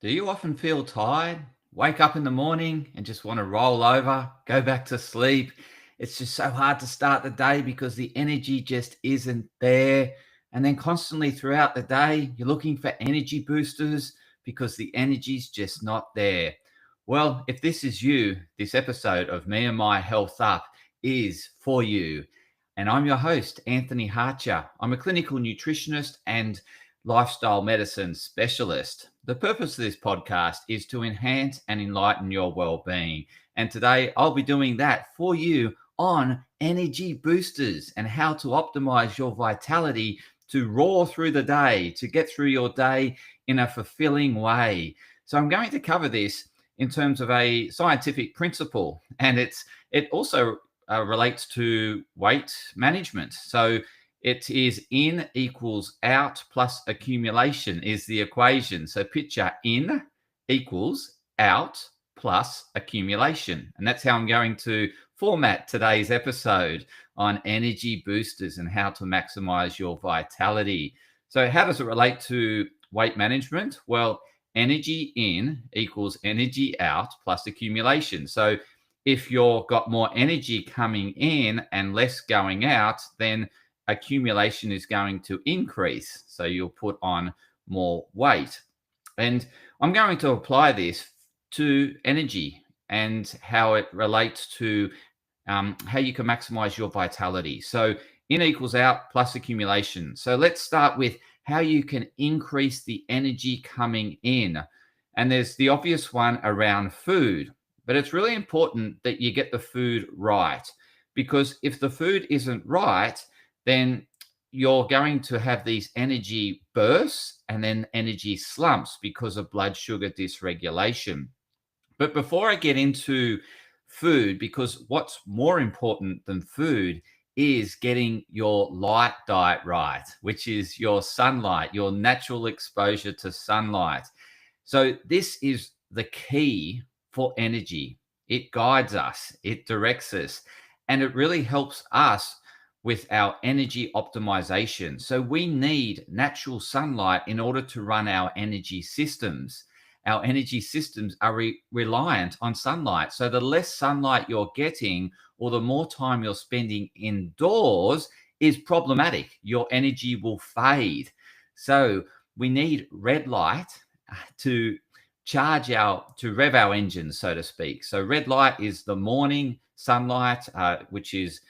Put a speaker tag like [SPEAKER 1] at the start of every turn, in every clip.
[SPEAKER 1] Do you often feel tired? Wake up in the morning and just want to roll over, go back to sleep? It's just so hard to start the day because the energy just isn't there. And then constantly throughout the day, you're looking for energy boosters because the energy's just not there. Well, if this is you, this episode of Me and My Health Up is for you. And I'm your host, Anthony Harcher. I'm a clinical nutritionist and lifestyle medicine specialist. The purpose of this podcast is to enhance and enlighten your well-being. And today I'll be doing that for you on energy boosters and how to optimize your vitality to roar through the day, to get through your day in a fulfilling way. So I'm going to cover this in terms of a scientific principle, and it also relates to weight management. So it is in equals out plus accumulation is the equation. So picture in equals out plus accumulation. And that's how I'm going to format today's episode on energy boosters and how to maximize your vitality. So how does it relate to weight management? Well, energy in equals energy out plus accumulation. So if you've got more energy coming in and less going out, then accumulation is going to increase. So you'll put on more weight. And I'm going to apply this to energy and how it relates to how you can maximize your vitality. So in equals out plus accumulation. So let's start with how you can increase the energy coming in. And there's the obvious one around food, but it's really important that you get the food right, because if the food isn't right, then you're going to have these energy bursts and then energy slumps because of blood sugar dysregulation. But before I get into food, because what's more important than food is getting your light diet right, which is your sunlight, your natural exposure to sunlight. So this is the key for energy. It guides us, it directs us, and it really helps us with our energy optimization. So we need natural sunlight in order to run our energy systems. Our energy systems are reliant on sunlight. So the less sunlight you're getting or the more time you're spending indoors is problematic. Your energy will fade. So we need red light to to rev our engines, so to speak. So red light is the morning sunlight, which is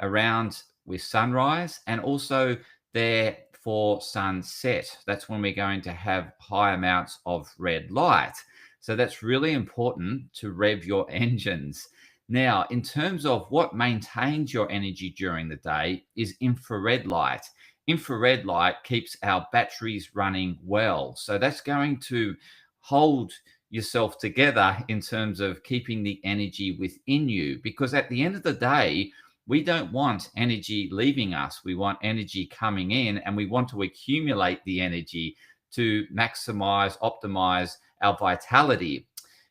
[SPEAKER 1] around with sunrise, and also there for sunset. That's when we're going to have high amounts of red light. So that's really important to rev your engines. Now, in terms of what maintains your energy during the day is infrared light. Infrared light keeps our batteries running well. So that's going to hold yourself together in terms of keeping the energy within you, because at the end of the day, we don't want energy leaving us. We want energy coming in, and we want to accumulate the energy to maximize, optimize our vitality.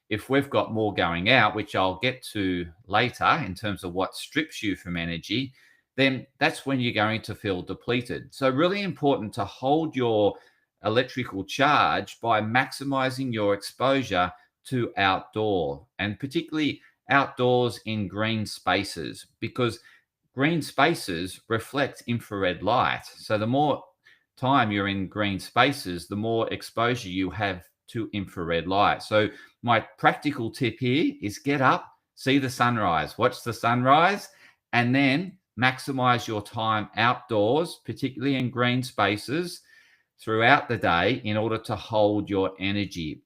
[SPEAKER 1] If we've got more going out, which I'll get to later in terms of what strips you from energy, then that's when you're going to feel depleted. So really important to hold your electrical charge by maximizing your exposure to outdoor, and particularly outdoors in green spaces, because green spaces reflect infrared light. So the more time you're in green spaces, the more exposure you have to infrared light. So my practical tip here is get up, see the sunrise, watch the sunrise, and then maximize your time outdoors, particularly in green spaces throughout the day in order to hold your energy.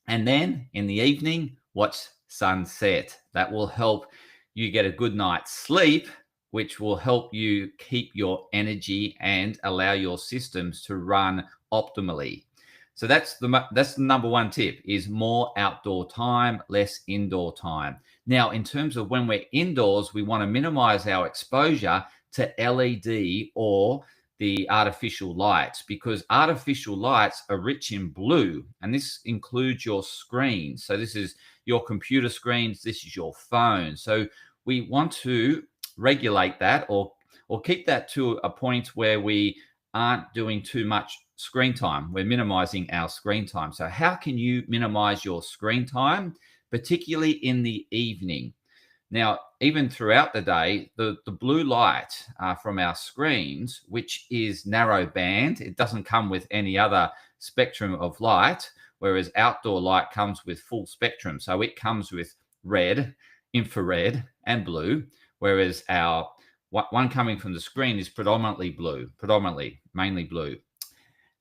[SPEAKER 1] And then in the evening, watch sunset. That will help you get a good night's sleep, which will help you keep your energy and allow your systems to run optimally. So that's the number one tip, is more outdoor time, less indoor time. Now, in terms of when we're indoors, we want to minimize our exposure to LED or the artificial lights, because artificial lights are rich in blue, and this includes your screens. So this is your computer screens, this is your phone. So we want to regulate that, or keep that to a point where we aren't doing too much screen time. We're minimizing our screen time. So, how can you minimize your screen time, particularly in the evening? Now, even throughout the day, the blue light from our screens, which is narrow band, it doesn't come with any other spectrum of light, whereas outdoor light comes with full spectrum. So it comes with red, infrared, and blue, whereas our one coming from the screen is mainly blue.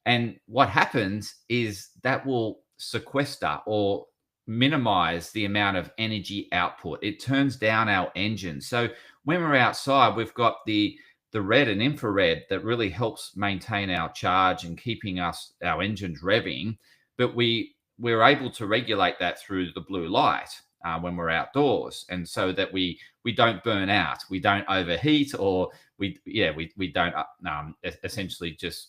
[SPEAKER 1] And what happens is that will sequester or minimize the amount of energy output. It turns down our engine. So when we're outside, we've got the red and infrared that really helps maintain our charge and keeping our engines revving. But we're able to regulate that through the blue light when we're outdoors, and so that we don't burn out, we don't overheat, or we don't essentially just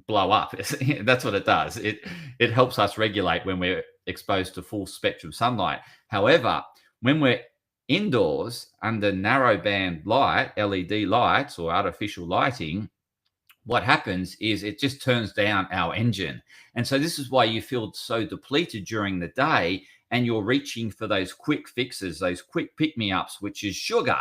[SPEAKER 1] blow up. That's what it does. It helps us regulate when we're exposed to full spectrum sunlight. However, when we're indoors under narrow band light, LED lights or artificial lighting, what happens is it just turns down our engine. And so this is why you feel so depleted during the day, and you're reaching for those quick fixes, those quick pick me ups, which is sugar,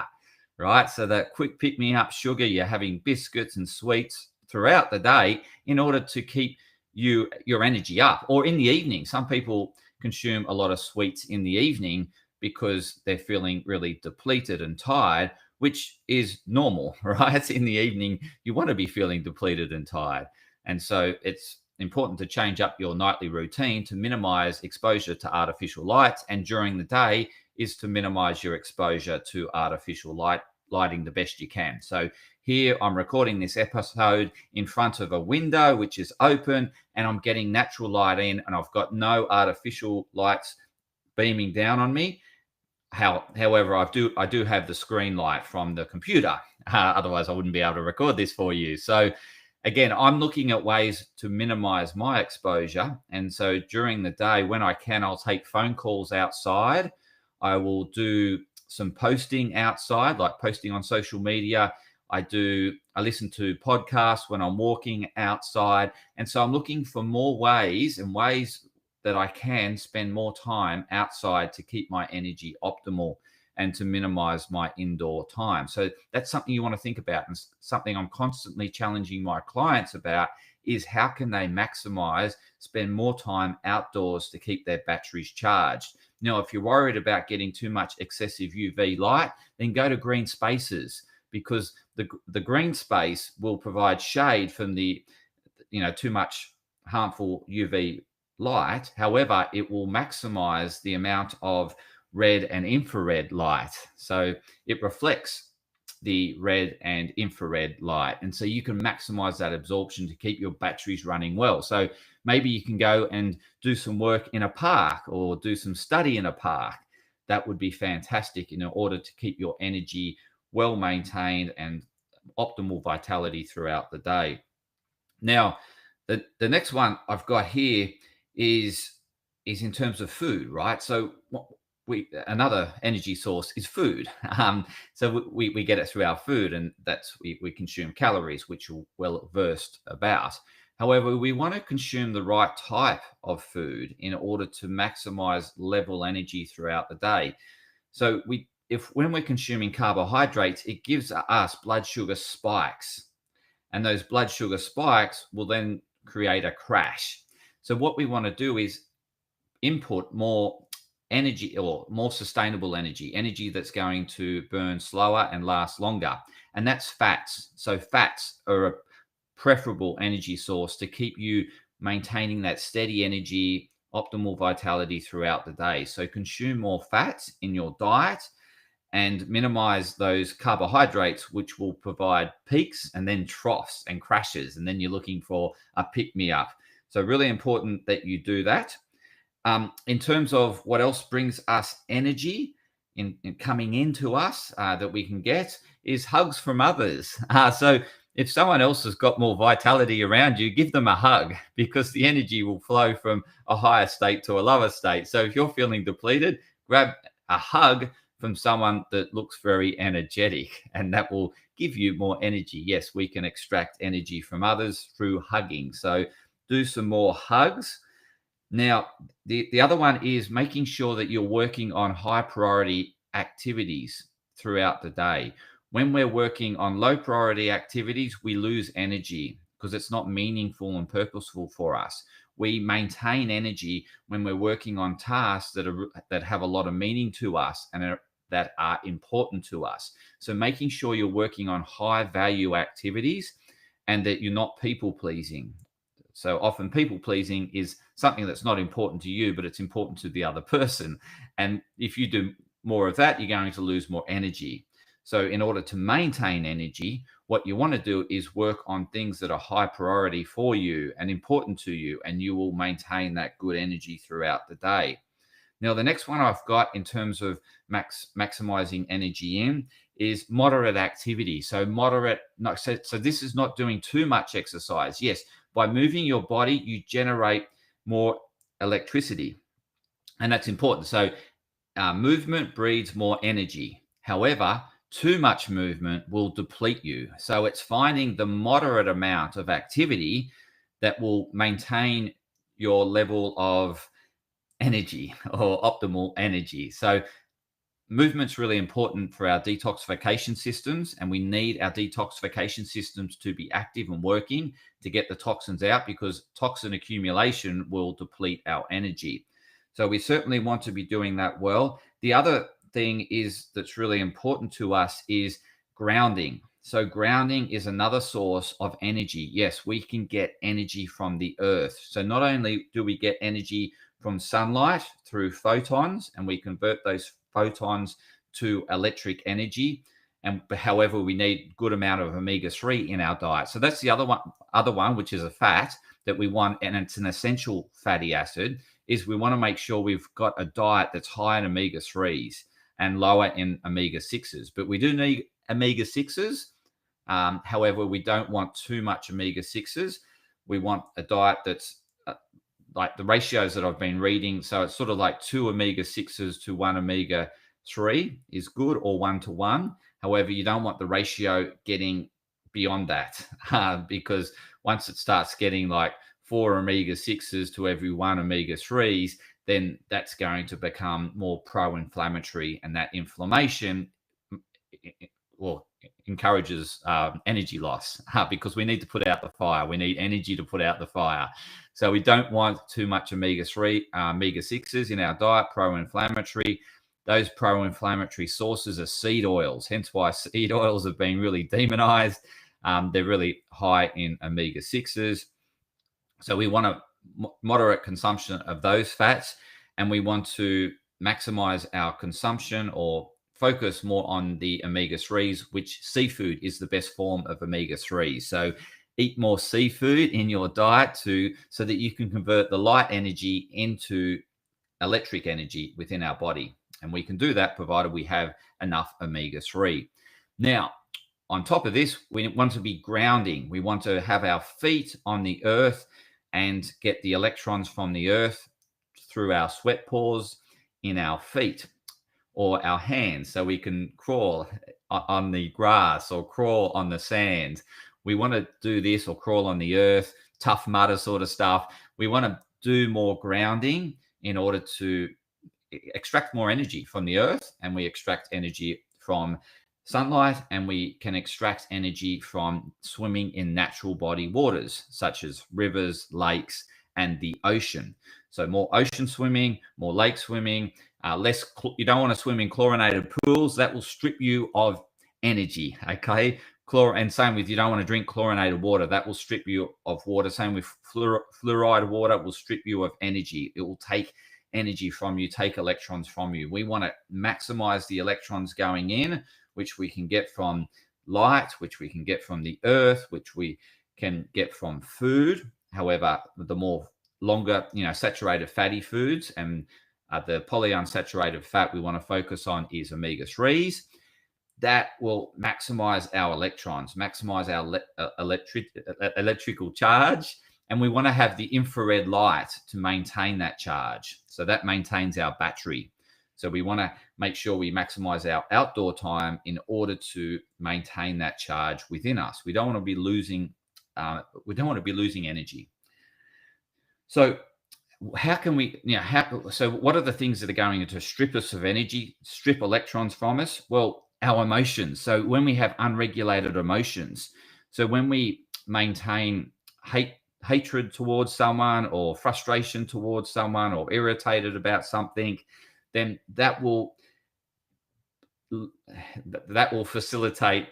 [SPEAKER 1] right? So that quick pick me up sugar, you're having biscuits and sweets throughout the day in order to keep your energy up. Or in the evening, some people consume a lot of sweets in the evening because they're feeling really depleted and tired, which is normal, right? In the evening, you want to be feeling depleted and tired. And so it's important to change up your nightly routine to minimize exposure to artificial lights. And during the day is to minimize your exposure to artificial lighting the best you can. So here I'm recording this episode in front of a window, which is open, and I'm getting natural light in, and I've got no artificial lights beaming down on me. However, I do have the screen light from the computer. Otherwise, I wouldn't be able to record this for you. So again, I'm looking at ways to minimize my exposure. And so during the day, when I can, I'll take phone calls outside. I will do some posting outside, like posting on social media. I listen to podcasts when I'm walking outside. And so I'm looking for more ways that I can spend more time outside to keep my energy optimal and to minimize my indoor time. So that's something you want to think about, and something I'm constantly challenging my clients about is how can they spend more time outdoors to keep their batteries charged. Now, if you're worried about getting too much excessive UV light, then go to green spaces, because the green space will provide shade from the too much harmful UV light. However, it will maximize the amount of red and infrared light. So it reflects the red and infrared light. And so you can maximize that absorption to keep your batteries running well. So maybe you can go and do some work in a park or do some study in a park. That would be fantastic in order to keep your energy well maintained and optimal vitality throughout the day. Now, the next one I've got here is in terms of food, right? So another energy source is food. So we get it through our food, and we consume calories, which we're well versed about. However, we want to consume the right type of food in order to maximize level energy throughout the day. So when we're consuming carbohydrates, it gives us blood sugar spikes, and those blood sugar spikes will then create a crash. So what we want to do is input more energy, or more sustainable energy that's going to burn slower and last longer. And that's fats. So fats are a preferable energy source to keep you maintaining that steady energy, optimal vitality throughout the day. So consume more fats in your diet and minimize those carbohydrates, which will provide peaks and then troughs and crashes. And then you're looking for a pick me up. So really important that you do that. In terms of what else brings us energy in coming into us that we can get is hugs from others. So if someone else has got more vitality around you, give them a hug, because the energy will flow from a higher state to a lower state. So if you're feeling depleted, grab a hug from someone that looks very energetic, and that will give you more energy. Yes, we can extract energy from others through hugging. So do some more hugs. Now, the other one is making sure that you're working on high priority activities throughout the day. When we're working on low priority activities, we lose energy because it's not meaningful and purposeful for us. We maintain energy when we're working on tasks that have a lot of meaning to us and that are important to us. So making sure you're working on high value activities and that you're not people pleasing. So often people pleasing is something that's not important to you, but it's important to the other person. And if you do more of that, you're going to lose more energy. So in order to maintain energy, what you want to do is work on things that are high priority for you and important to you, and you will maintain that good energy throughout the day. Now, the next one I've got in terms of maximizing energy in is moderate activity. So moderate, no, so this is not doing too much exercise. Yes, by moving your body, you generate more electricity, and that's important. So movement breeds more energy. However, too much movement will deplete you. So it's finding the moderate amount of activity that will maintain your level of energy or optimal energy. So movement's really important for our detoxification systems, and we need our detoxification systems to be active and working to get the toxins out, because toxin accumulation will deplete our energy. So we certainly want to be doing that well. The other thing is that's really important to us is grounding. So grounding is another source of energy. Yes, we can get energy from the earth. So not only do we get energy from sunlight through photons, and we convert those photons to electric energy, and however we need good amount of omega-3 in our diet. So that's the other one, which is a fat that we want, and it's an essential fatty acid, is we want to make sure we've got a diet that's high in omega-3s and lower in omega-6s. But we do need omega-6s. However, we don't want too much omega-6s. We want a diet that's like the ratios that I've been reading. So it's sort of like 2 omega-6s to 1 omega-3 is good, or 1 to 1. However, you don't want the ratio getting beyond that because once it starts getting like 4 omega-6s to every 1 omega-3s, then that's going to become more pro-inflammatory, and that inflammation well encourages energy loss because we need to put out the fire. We need energy to put out the fire. So we don't want too much omega-3, omega-6s in our diet, pro-inflammatory. Those pro-inflammatory sources are seed oils, hence why seed oils have been really demonized. They're really high in omega-6s. So we want a moderate consumption of those fats, and we want to maximize our consumption or focus more on the omega-3s, which seafood is the best form of omega-3. So eat more seafood in your diet so that you can convert the light energy into electric energy within our body. And we can do that provided we have enough omega-3. Now, on top of this, we want to be grounding. We want to have our feet on the earth and get the electrons from the earth through our sweat pores in our feet or our hands, so we can crawl on the grass or crawl on the sand. We want to do this, or crawl on the earth, tough mudder sort of stuff. We want to do more grounding in order to extract more energy from the earth, and we extract energy from sunlight, and we can extract energy from swimming in natural body waters such as rivers, lakes, and the ocean. So more ocean swimming, more lake swimming, you don't want to swim in chlorinated pools. That will strip you of energy, okay? And same with, you don't want to drink chlorinated water. That will strip you of water. Same with fluoride water will strip you of energy. It will take energy from you, take electrons from you. We want to maximize the electrons going in, which we can get from light, which we can get from the earth, which we can get from food. However, the more longer, saturated fatty foods and the polyunsaturated fat we want to focus on is omega-3s. That will maximize our electrons, maximize our electrical charge. And we want to have the infrared light to maintain that charge. So that maintains our battery. So we want to make sure we maximize our outdoor time in order to maintain that charge within us. We don't want to be losing. We don't want to be losing energy. So how can we, so what are the things that are going to strip us of energy, strip electrons from us? Well, our emotions. So when we have unregulated emotions, so when we maintain hatred towards someone, or frustration towards someone, or irritated about something, then that will facilitate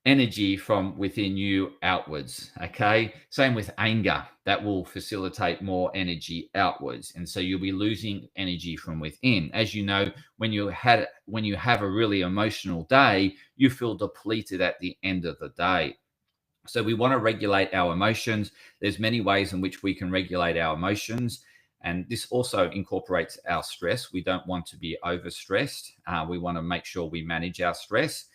[SPEAKER 1] energy from within you outwards. Okay. Same with anger. That will facilitate more energy outwards. And so you'll be losing energy from within. As you know, when you have a really emotional day, you feel depleted at the end of the day. So we want to regulate our emotions. There's many ways in which we can regulate our emotions. And this also incorporates our stress. We don't want to be overstressed. We want to make sure we manage our stress.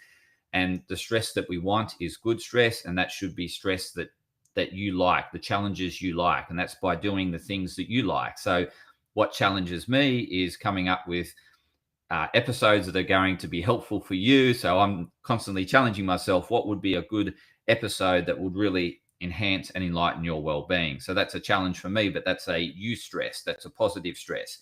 [SPEAKER 1] And the stress that we want is good stress, and that should be stress that you like, the challenges you like, and that's by doing the things that you like. So what challenges me is coming up with episodes that are going to be helpful for you. So I'm constantly challenging myself, what would be a good episode that would really enhance and enlighten your well-being? So that's a challenge for me, but that's a you stress. That's a positive stress.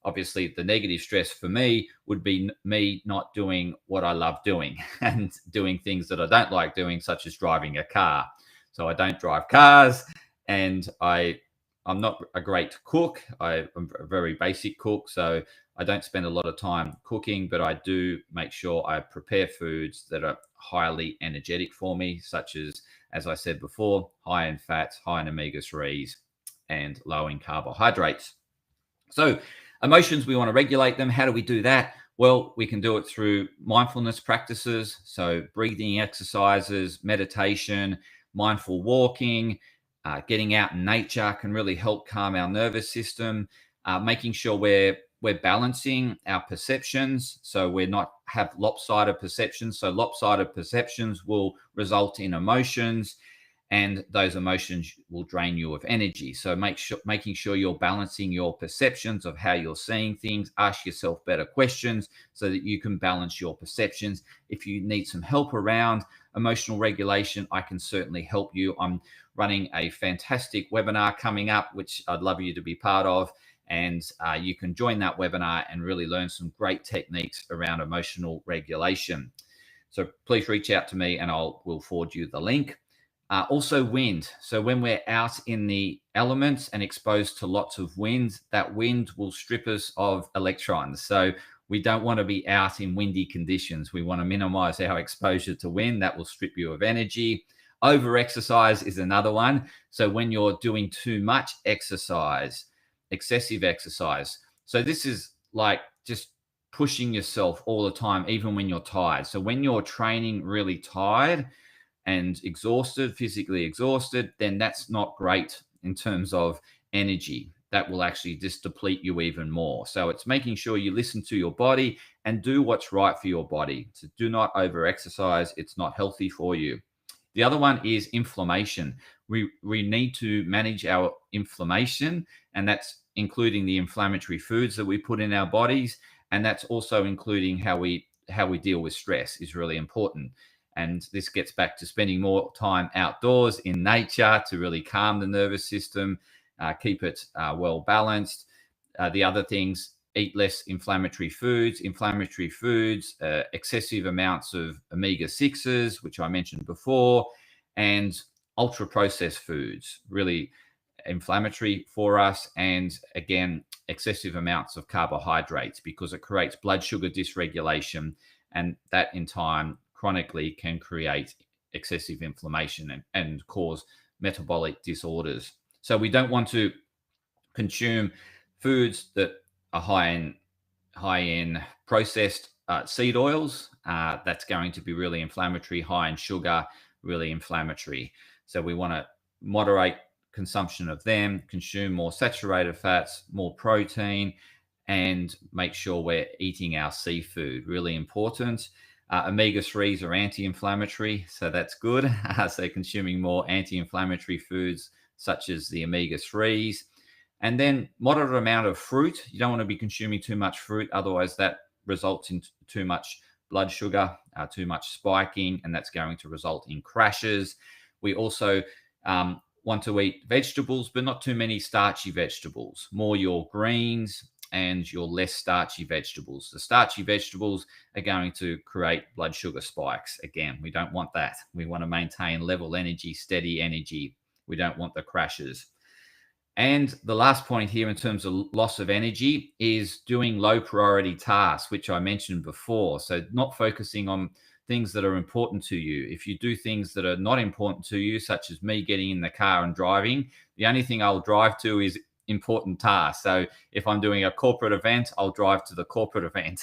[SPEAKER 1] Obviously, the negative stress for me would be me not doing what I love doing and doing things that I don't like doing, such as driving a car. So I don't drive cars, and I'm not a great cook. I'm a very basic cook, so I don't spend a lot of time cooking, but I do make sure I prepare foods that are highly energetic for me, such as I said before, high in fats, high in omega-3s, and low in carbohydrates. So emotions, we want to regulate them. How do we do that? Well, we can do it through mindfulness practices. So breathing exercises, meditation, mindful walking, getting out in nature can really help calm our nervous system. Making sure we're balancing our perceptions, so we're not have lopsided perceptions. So lopsided perceptions will result in emotions, and those emotions will drain you of energy. So making sure you're balancing your perceptions of how you're seeing things. Ask yourself better questions so that you can balance your perceptions. If you need some help around emotional regulation, I can certainly help you. I'm running a fantastic webinar coming up, which I'd love you to be part of. And you can join that webinar and really learn some great techniques around emotional regulation. So please reach out to me and we'll forward you the link. Also wind. So when we're out in the elements and exposed to lots of wind, that wind will strip us of electrons. So we don't want to be out in windy conditions. We want to minimize our exposure to wind. That will strip you of energy. Over exercise is another one. So when you're doing too much exercise, excessive exercise. So this is like just pushing yourself all the time, even when you're tired. So when you're training really tired and exhausted, physically exhausted, then that's not great in terms of energy. That will actually just deplete you even more. So it's making sure you listen to your body and do what's right for your body. So do not over exercise. It's not healthy for you. The other one is inflammation. We need to manage our inflammation, and that's including the inflammatory foods that we put in our bodies, and that's also including how we deal with stress is really important. And this gets back to spending more time outdoors in nature to really calm the nervous system, keep it well balanced. The other things, eat less inflammatory foods, excessive amounts of omega-6s, which I mentioned before, and ultra processed foods, really inflammatory for us. And again, excessive amounts of carbohydrates, because it creates blood sugar dysregulation, and that in time chronically can create excessive inflammation and cause metabolic disorders. So we don't want to consume foods that are high in processed seed oils. That's going to be really inflammatory. High in sugar, really inflammatory. So we want to moderate consumption of them, consume more saturated fats, more protein, and make sure we're eating our seafood. Really important. Omega-3s are anti-inflammatory, so that's good. So consuming more anti-inflammatory foods such as the omega-3s. And then moderate amount of fruit. You don't want to be consuming too much fruit, otherwise that results in too much blood sugar, too much spiking, and that's going to result in crashes. We also want to eat vegetables, but not too many starchy vegetables, more your greens and your less starchy vegetables. The starchy vegetables are going to create blood sugar spikes. Again, we don't want that. We want to maintain level energy, steady energy. We don't want the crashes. And the last point here in terms of loss of energy is doing low priority tasks, which I mentioned before. So not focusing on things that are important to you. If you do things that are not important to you, such as me getting in the car and driving, the only thing I'll drive to is important tasks. So if I'm doing a corporate event, I'll drive to the corporate event.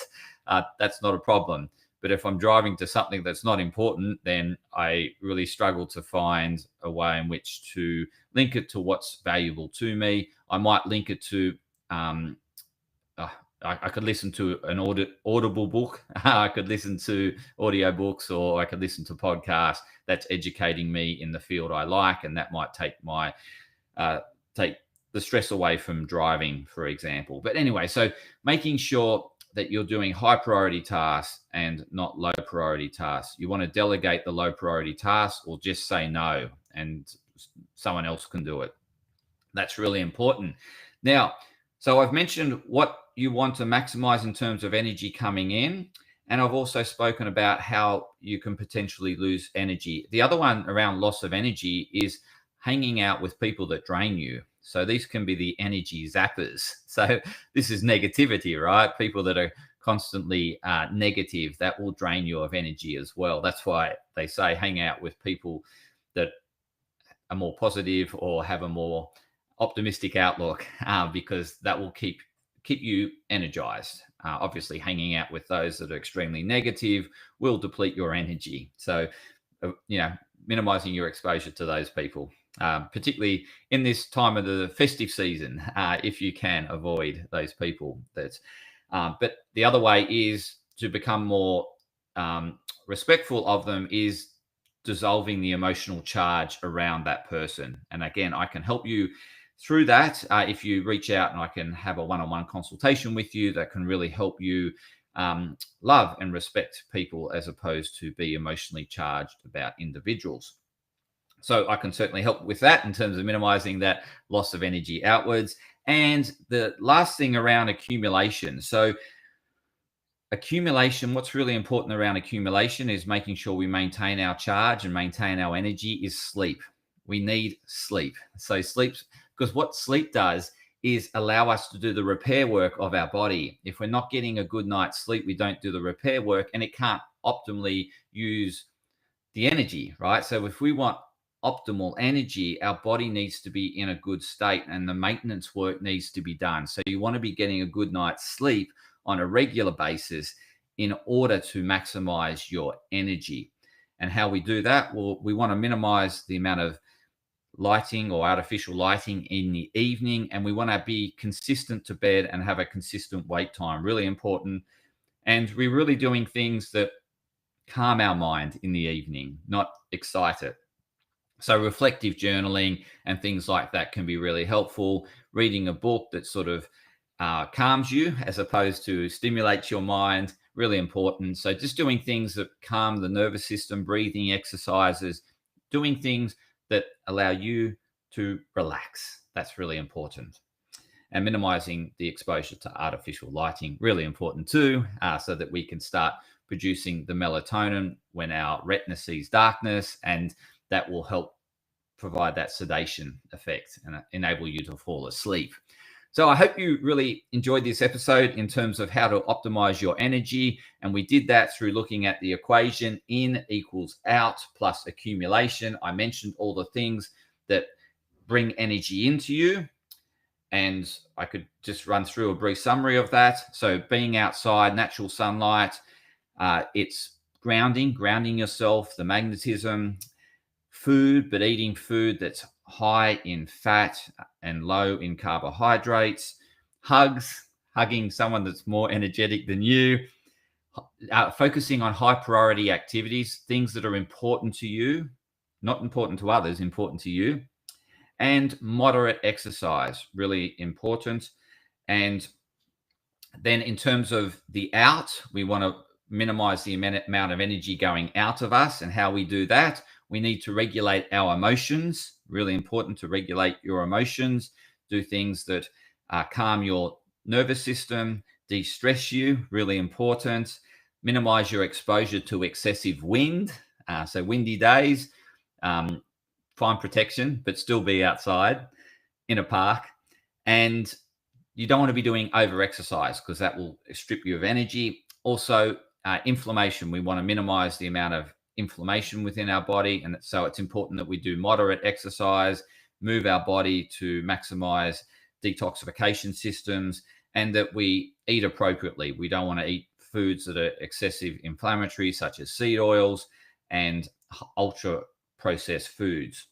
[SPEAKER 1] That's not a problem. But if I'm driving to something that's not important, then I really struggle to find a way in which to link it to what's valuable to me. I might link it to, I could listen to an audible book. I could listen to audiobooks, or I could listen to podcasts that's educating me in the field I like. And that might take take the stress away from driving, for example. But anyway, so making sure that you're doing high priority tasks and not low priority tasks. You want to delegate the low priority tasks, or just say no and someone else can do it. That's really important. Now, so I've mentioned what you want to maximize in terms of energy coming in. And I've also spoken about how you can potentially lose energy. The other one around loss of energy is hanging out with people that drain you. So these can be the energy zappers. So this is negativity, right? People that are constantly negative, that will drain you of energy as well. That's why they say hang out with people that are more positive or have a more optimistic outlook, because that will keep you energized. Obviously, hanging out with those that are extremely negative will deplete your energy. So, minimizing your exposure to those people, particularly in this time of the festive season, if you can avoid those people. But the other way is to become more respectful of them, is dissolving the emotional charge around that person. And again, I can help you through that if you reach out, and I can have a one-on-one consultation with you that can really help you love and respect people, as opposed to be emotionally charged about individuals. So I can certainly help with that in terms of minimizing that loss of energy outwards. And the last thing around accumulation. So accumulation, what's really important around accumulation is making sure we maintain our charge and maintain our energy, is sleep. We need sleep. So sleep, because what sleep does is allow us to do the repair work of our body. If we're not getting a good night's sleep, we don't do the repair work, and it can't optimally use the energy, right? So if we want optimal energy, our body needs to be in a good state, and the maintenance work needs to be done. So you want to be getting a good night's sleep on a regular basis in order to maximize your energy. And how we do that? Well, we want to minimize the amount of lighting or artificial lighting in the evening, and we want to be consistent to bed and have a consistent wake time. Really important. And we're really doing things that calm our mind in the evening, not excite it. So reflective journaling and things like that can be really helpful. Reading a book that sort of calms you as opposed to stimulates your mind, really important. So just doing things that calm the nervous system, breathing exercises, doing things that allow you to relax. That's really important. And minimizing the exposure to artificial lighting, really important too, so that we can start producing the melatonin when our retina sees darkness, and that will help provide that sedation effect and enable you to fall asleep. So I hope you really enjoyed this episode in terms of how to optimize your energy. And we did that through looking at the equation in equals out plus accumulation. I mentioned all the things that bring energy into you, and I could just run through a brief summary of that. So being outside, natural sunlight, it's grounding yourself, the magnetism, food, but eating food that's high in fat and low in carbohydrates, hugging someone that's more energetic than you, focusing on high priority activities, things that are important to you, not important to others, important to you, and moderate exercise, really important. And then in terms of the out, we want to minimize the amount of energy going out of us. And how we do that, we need to regulate our emotions. Really important to regulate your emotions. Do things that calm your nervous system, de-stress you, really important. Minimize your exposure to excessive wind. So windy days, find protection, but still be outside in a park. And you don't want to be doing over exercise because that will strip you of energy. Also, inflammation. We want to minimize the amount of inflammation within our body. And so it's important that we do moderate exercise, move our body to maximize detoxification systems, and that we eat appropriately. We don't want to eat foods that are excessive inflammatory, such as seed oils and ultra processed foods.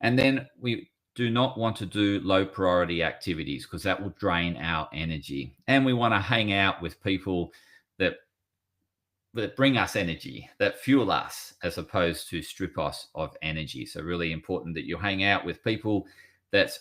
[SPEAKER 1] And then we do not want to do low priority activities because that will drain our energy. And we want to hang out with people that bring us energy, that fuel us, as opposed to strip us of energy. So really important that you hang out with people that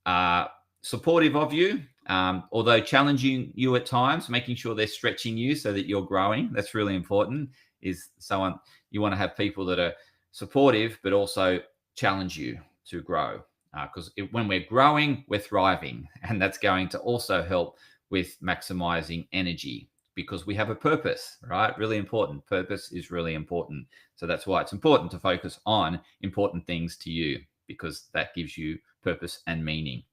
[SPEAKER 1] are supportive of you, although challenging you at times, making sure they're stretching you so that you're growing. That's really important. Is someone you want to have people that are supportive, but also challenge you to grow. Because when we're growing, we're thriving. And that's going to also help with maximizing energy because we have a purpose, right? Really important. Purpose is really important. So that's why it's important to focus on important things to you because that gives you purpose and meaning.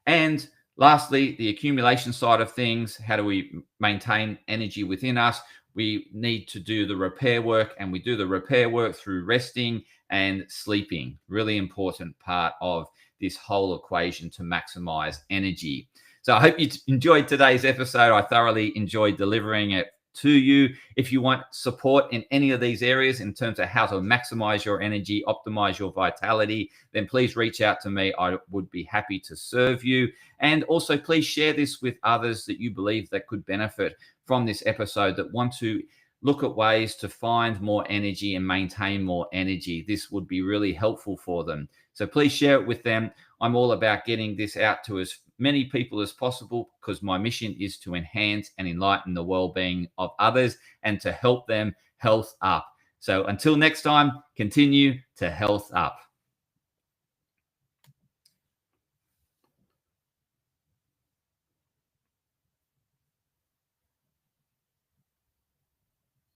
[SPEAKER 1] And lastly, the accumulation side of things. How do we maintain energy within us? We need to do the repair work, and we do the repair work through resting and sleeping. Really important part of this whole equation to maximize energy. So I hope you enjoyed today's episode. I thoroughly enjoyed delivering it to you. If you want support in any of these areas in terms of how to maximize your energy, optimize your vitality, then please reach out to me. I would be happy to serve you. And also please share this with others that you believe that could benefit from this episode, that want to look at ways to find more energy and maintain more energy. This would be really helpful for them. So please share it with them. I'm all about getting this out to as many people as possible because my mission is to enhance and enlighten the well-being of others and to help them health up. So until next time, continue to health up.